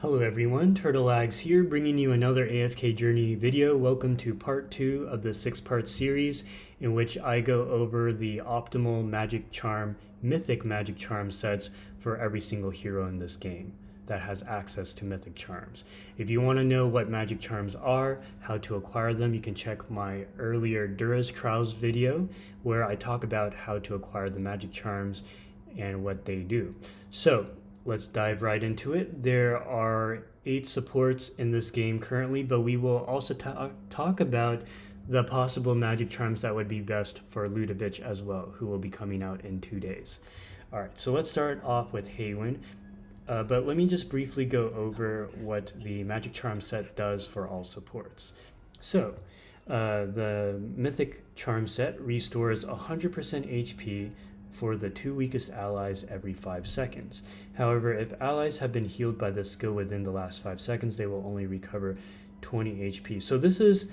Hello everyone, TurtleAgs here, bringing you another AFK Journey video. Welcome to part 2 of the 6-part series in which I go over the optimal magic charm, mythic magic charm sets for every single hero in this game that has access to mythic charms. If you want to know what magic charms are, how to acquire them, you can check my earlier Dura's Trials video where I talk about how to acquire the magic charms and what they do. So let's dive right into it. There are 8 supports in this game currently, but we will also talk about the possible magic charms that would be best for Ludovic as well, who will be coming out in 2 days. All right, so let's start off with Hewin. But let me just briefly go over what the magic charm set does for all supports. So the mythic charm set restores 100% HP for the 2 weakest allies every 5 seconds. However, if allies have been healed by this skill within the last 5 seconds, they will only recover 20 HP. So this is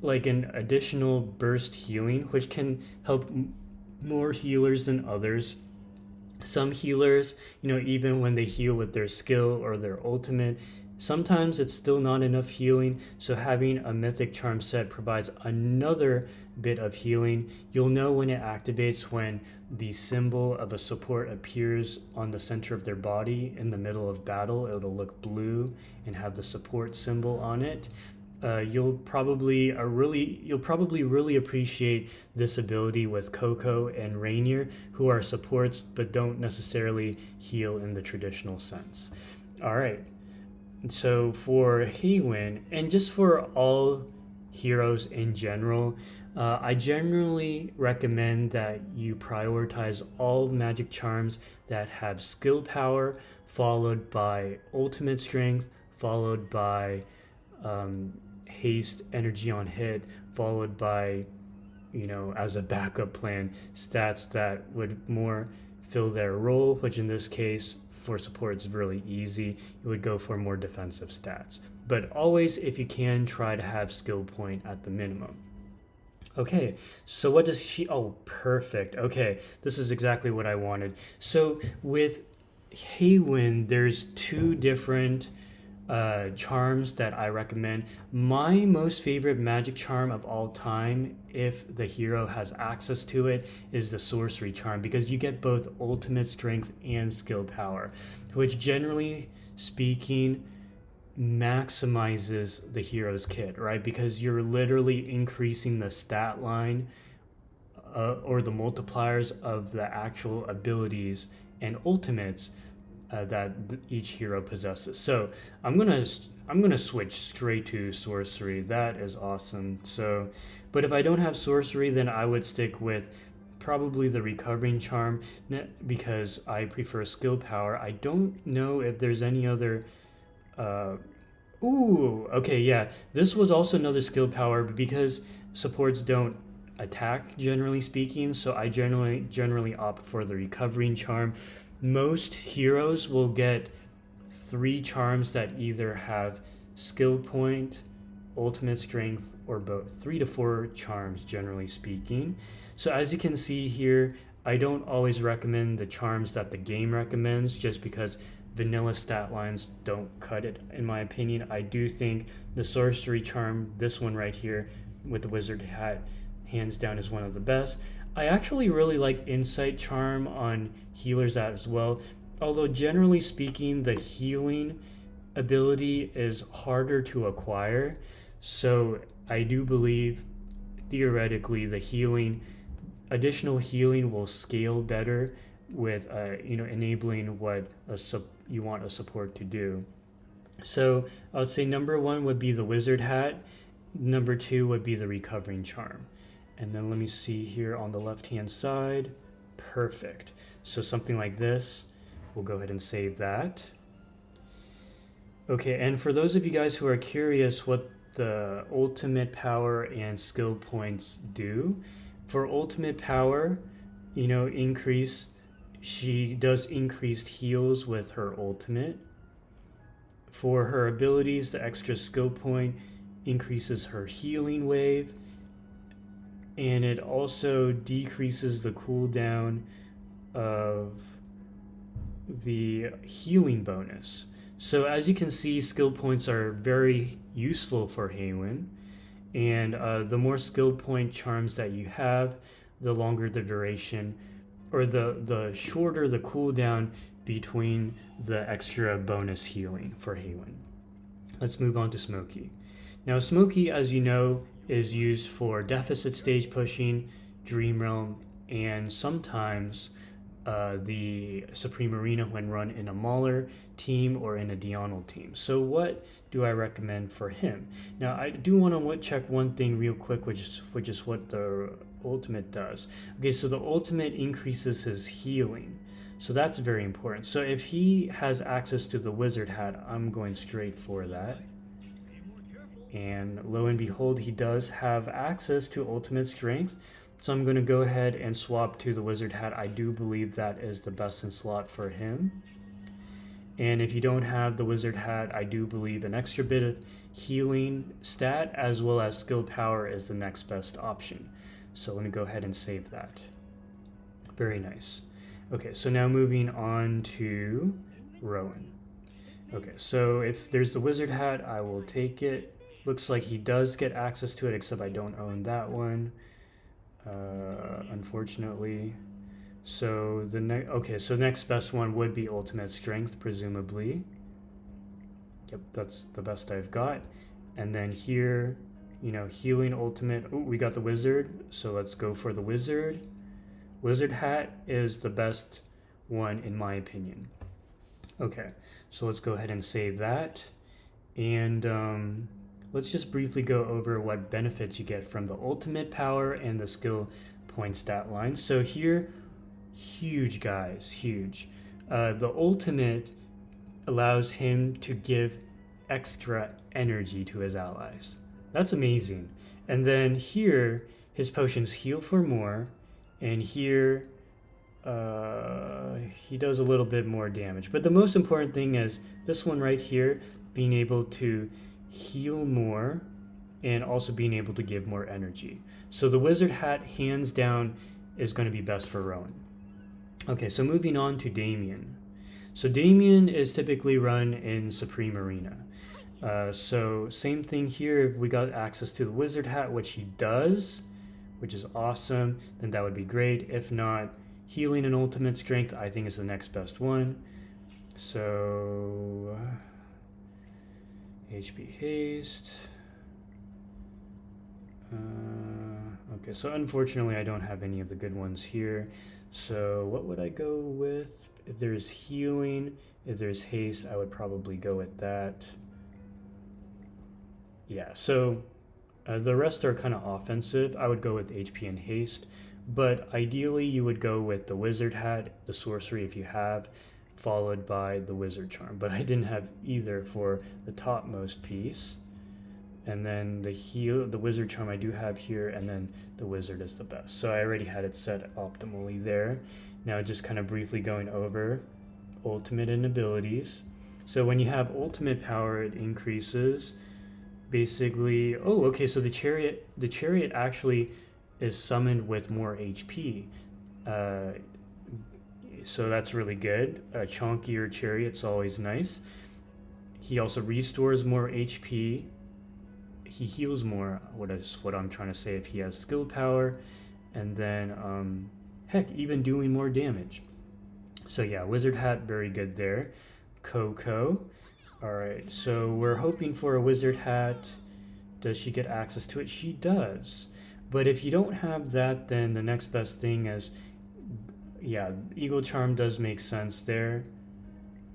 like an additional burst healing, which can help more healers than others. Some healers, even when they heal with their skill or their ultimate, sometimes it's still not enough healing, so having a mythic charm set provides another bit of healing. You'll know when it activates when the symbol of a support appears on the center of their body in the middle of battle. It'll look blue and have the support symbol on it. You'll probably really appreciate this ability with Coco and Rainier, who are supports but don't necessarily heal in the traditional sense. All right. So for Hewin, and just for all heroes in general, I generally recommend that you prioritize all magic charms that have skill power, followed by ultimate strength, followed by haste, energy on hit, followed by, as a backup plan, stats that would more fill their role, which in this case for support is really easy. You would go for more defensive stats, but always, if you can, try to have skill point at the minimum. Okay, so what does she, oh, perfect. Okay, this is exactly what I wanted. So with Hewin, there's 2 different charms that I recommend. My most favorite magic charm of all time, if the hero has access to it, is the sorcery charm, because you get both ultimate strength and skill power, which generally speaking maximizes the hero's kit, right? Because you're literally increasing the stat line or the multipliers of the actual abilities and ultimates that each hero possesses. So I'm gonna switch straight to sorcery. That is awesome. So, but if I don't have sorcery, then I would stick with probably the recovering charm, because I prefer skill power. I don't know if there's any other ooh, okay, yeah, this was also another skill power, because supports don't attack generally speaking, so I generally opt for the recovering charm. Most heroes will get 3 charms that either have skill point, ultimate strength, or both. 3 to 4 charms generally speaking. So as you can see here, I don't always recommend the charms that the game recommends, just because vanilla stat lines don't cut it, in my opinion. I do think the sorcery charm, this one right here with the wizard hat, hands down is one of the best. I actually really like insight charm on healers as well, although generally speaking the healing ability is harder to acquire. So I do believe theoretically the additional healing will scale better with enabling what you want a support to do. So I would say number 1 would be the wizard hat, number 2 would be the recovering charm, and then let me see here on the left hand side. Perfect. So something like this, we'll go ahead and save that. Okay, and for those of you guys who are curious what the ultimate power and skill points do, for ultimate power, she does increased heals with her ultimate. For her abilities, the extra skill point increases her healing wave, and it also decreases the cooldown of the healing bonus. So as you can see, skill points are very useful for Hewin, and the more skill point charms that you have, the longer the duration, or the shorter the cooldown between the extra bonus healing for Hewin. Let's move on to Smokey. Now Smokey, as you know, is used for deficit stage pushing, Dream Realm, and sometimes the Supreme Arena when run in a Mauler team or in a Diurnal team. So what do I recommend for him? Now I do want to check one thing real quick, which is what the ultimate does. Okay, so the ultimate increases his healing. So that's very important. So if he has access to the wizard hat, I'm going straight for that. And lo and behold, he does have access to ultimate strength. So I'm going to go ahead and swap to the wizard hat. I do believe that is the best in slot for him. And if you don't have the wizard hat, I do believe an extra bit of healing stat as well as skill power is the next best option. So let me go ahead and save that. Very nice. Okay, so now moving on to Rowan. Okay, so if there's the wizard hat, I will take it. Looks like he does get access to it, except I don't own that one. Unfortunately. So so next best one would be ultimate strength, presumably. Yep, that's the best I've got. And then here, you know, healing ultimate. Oh, we got the wizard, so let's go for the wizard. Wizard hat is the best one in my opinion. Okay, so let's go ahead and save that. And let's just briefly go over what benefits you get from the ultimate power and the skill point stat lines. So here, huge guys, huge. The ultimate allows him to give extra energy to his allies. That's amazing. And then here, his potions heal for more, and here he does a little bit more damage. But the most important thing is this one right here, being able to heal more and also being able to give more energy. So the wizard hat, hands down, is going to be best for Rowan. Okay, so moving on to Damian. So Damian is typically run in Supreme Arena. So same thing here. If we got access to the wizard hat, which he does, which is awesome, then that would be great. If not, healing and ultimate strength I think is the next best one. So HP haste. Okay, so unfortunately I don't have any of the good ones here. So what would I go with? If there's healing, if there's haste, I would probably go with that. Yeah, so the rest are kind of offensive. I would go with HP and haste, but ideally you would go with the wizard hat, the sorcery if you have, followed by the wizard charm. But I didn't have either for the topmost piece. And then the wizard charm I do have here, and then the wizard is the best. So I already had it set optimally there. Now just kind of briefly going over ultimate and abilities. So when you have ultimate power, it increases basically. Oh, okay, so the chariot actually is summoned with more HP. So that's really good. A chunkier chariot's always nice. He also restores more HP. He heals more, what I'm trying to say, if he has skill power, and then heck, even doing more damage. So yeah, wizard hat, very good there. Coco. Alright, so we're hoping for a wizard hat. Does she get access to it? She does. But if you don't have that, then the next best thing is, yeah, Eagle Charm does make sense there.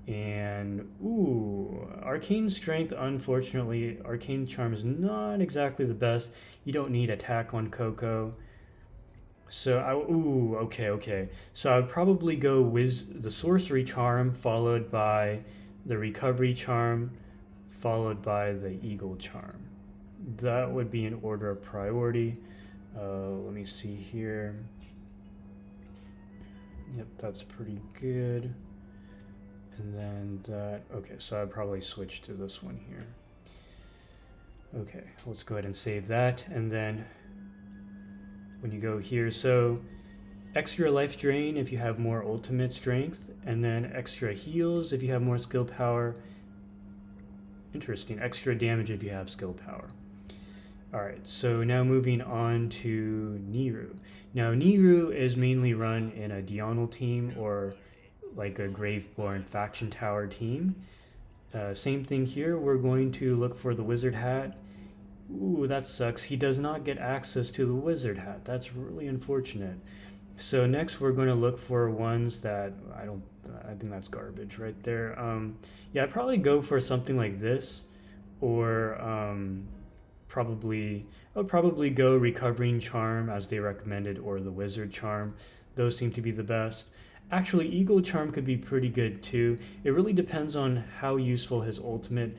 And ooh, Arcane Strength, unfortunately, Arcane Charm is not exactly the best. You don't need attack on Coco. So okay. So I would probably go with the Sorcery Charm, followed by the Recovery Charm, followed by the Eagle Charm. That would be in order of priority. Let me see here. Yep, that's pretty good. And then that, okay, so I'd probably switch to this one here. Okay, let's go ahead and save that. And then when you go here, so extra life drain if you have more ultimate strength, and then extra heals if you have more skill power, Interesting. Extra damage if you have skill power. Alright, so now moving on to Neru. Now Neru is mainly run in a Diurnal team or like a Graveborn faction tower team. Same thing here, we're going to look for the wizard hat. Ooh, that sucks. He does not get access to the wizard hat. That's really unfortunate. So next we're going to look for ones that I think that's garbage right there. Yeah, I'd probably go for something like this, or I would probably go Recovering Charm as they recommended, or the Wizard Charm. Those seem to be the best. Actually, Eagle Charm could be pretty good too. It really depends on how useful his ultimate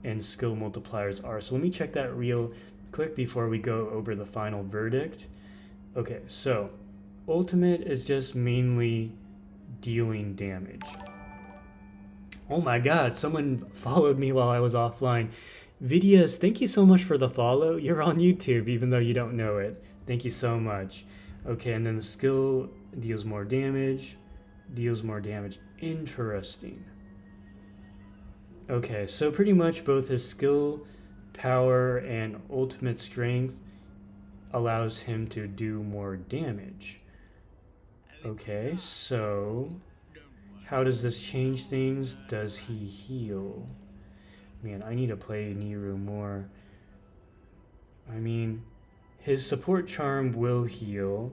and skill multipliers are. So let me check that real quick before we go over the final verdict. Okay, so ultimate is just mainly dealing damage. Oh my god, someone followed me while I was offline. Vidias, thank you so much for the follow. You're on YouTube, even though you don't know it. Thank you so much. Okay, and then the skill deals more damage. Deals more damage. Interesting. Okay, so pretty much both his skill, power, and ultimate strength allows him to do more damage. Okay, so how does this change things? Does he heal? Man, I need to play Neru more. I mean, his support charm will heal.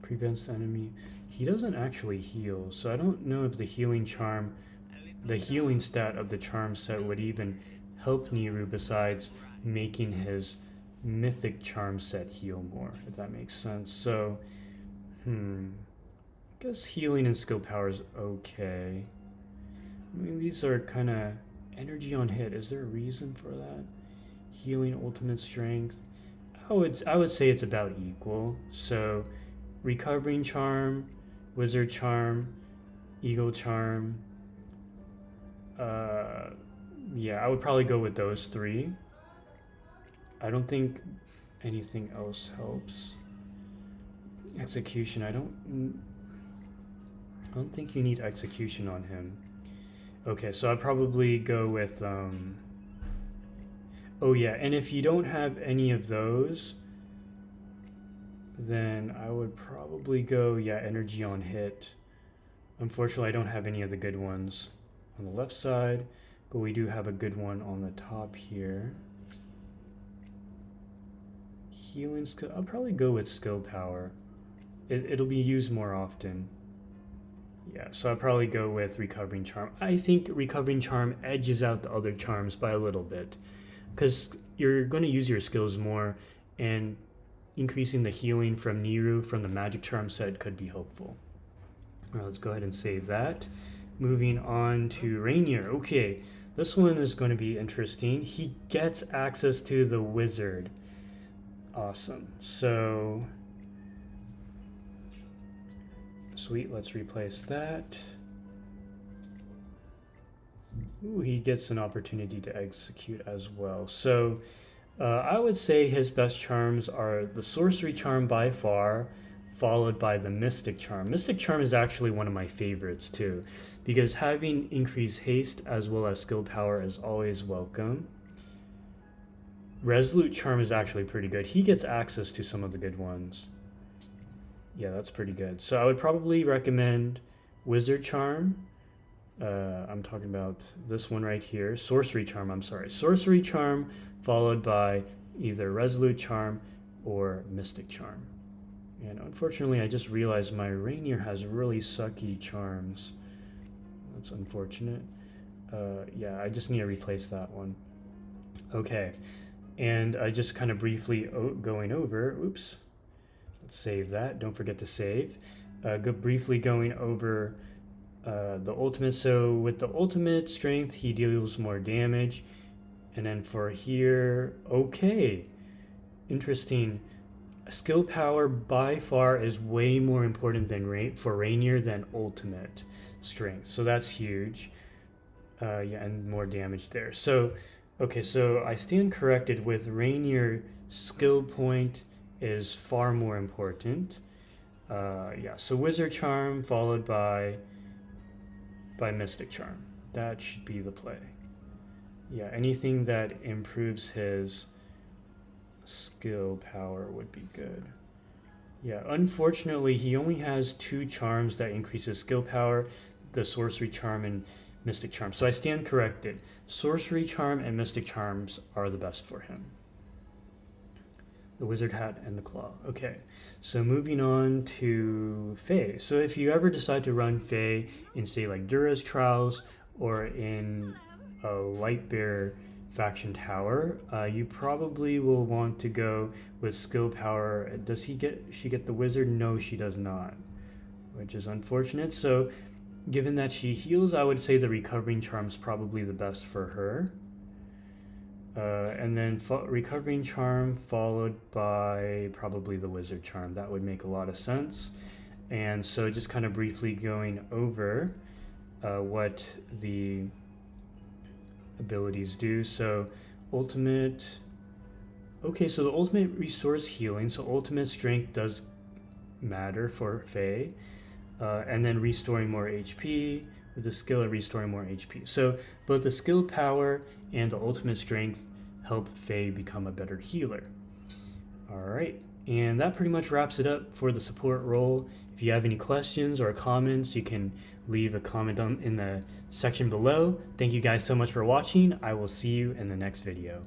Prevents the enemy. He doesn't actually heal, so I don't know if the healing charm, the healing stat of the charm set would even help Neru besides making his Mythic charm set heal more, if that makes sense. So, I guess healing and skill power is okay. I mean, these are kind of energy on hit. Is there a reason for that? Healing, ultimate strength. I would say it's about equal. So, recovering charm, wizard charm, eagle charm. Yeah, I would probably go with those three. I don't think anything else helps. Execution, I don't think you need execution on him. Okay, so I'd probably go with oh yeah, and if you don't have any of those, then I would probably go, yeah, energy on hit. Unfortunately, I don't have any of the good ones on the left side, but we do have a good one on the top here. Healing skill, I'll probably go with skill power. It'll be used more often. Yeah, so I'll probably go with recovering charm. I think recovering charm edges out the other charms by a little bit, because you're going to use your skills more, and increasing the healing from Neru from the magic charm set could be helpful. All right, let's go ahead and save that. Moving on to Rainier. Okay, this one is going to be interesting. He gets access to the wizard. Awesome. So, sweet, let's replace that. Ooh, he gets an opportunity to execute as well. So, I would say his best charms are the sorcery charm by far, followed by the mystic charm. Mystic charm is actually one of my favorites too, because having increased haste as well as skill power is always welcome. Resolute charm is actually pretty good. He gets access to some of the good ones. Yeah, that's pretty good. So I would probably recommend wizard charm. I'm talking about this one right here. Sorcery charm, I'm sorry. Sorcery charm followed by either resolute charm or mystic charm. And unfortunately, I just realized my Rainier has really sucky charms. That's unfortunate. Yeah, I just need to replace that one. Okay, and I just kind of briefly going over, oops, let's save that. Don't forget to save. Briefly going over the ultimate. So with the ultimate strength, he deals more damage. And then for here, okay, interesting. Skill power by far is way more important than for Rainier than ultimate strength. So that's huge. Yeah, and more damage there. So, okay, so I stand corrected with Rainier skill point is far more important. Yeah, so Wizard Charm followed by Mystic Charm. That should be the play. Yeah, anything that improves his skill power would be good. Yeah, unfortunately, he only has 2 charms that increase his skill power, the Sorcery Charm and Mystic Charm. So I stand corrected. Sorcery Charm and Mystic Charms are the best for him. The Wizard Hat and the Claw. Okay, so moving on to Fae. So if you ever decide to run Fae in, say, like Dura's Trials or in a Lightbearer faction tower, you probably will want to go with skill power. Does she get the wizard? No, she does not, which is unfortunate. So given that she heals, I would say the recovering charm is probably the best for her. And then recovering charm followed by probably the wizard charm. That would make a lot of sense. And so just kind of briefly going over what the abilities do. So ultimate, okay, so the ultimate restores healing, so ultimate strength does matter for Fae, and then restoring more HP with the skill of restoring more HP. So both the skill power and the ultimate strength help Fae become a better healer. All right, and that pretty much wraps it up for the support role. If you have any questions or comments, you can leave a comment in the section below. Thank you guys so much for watching. I will see you in the next video.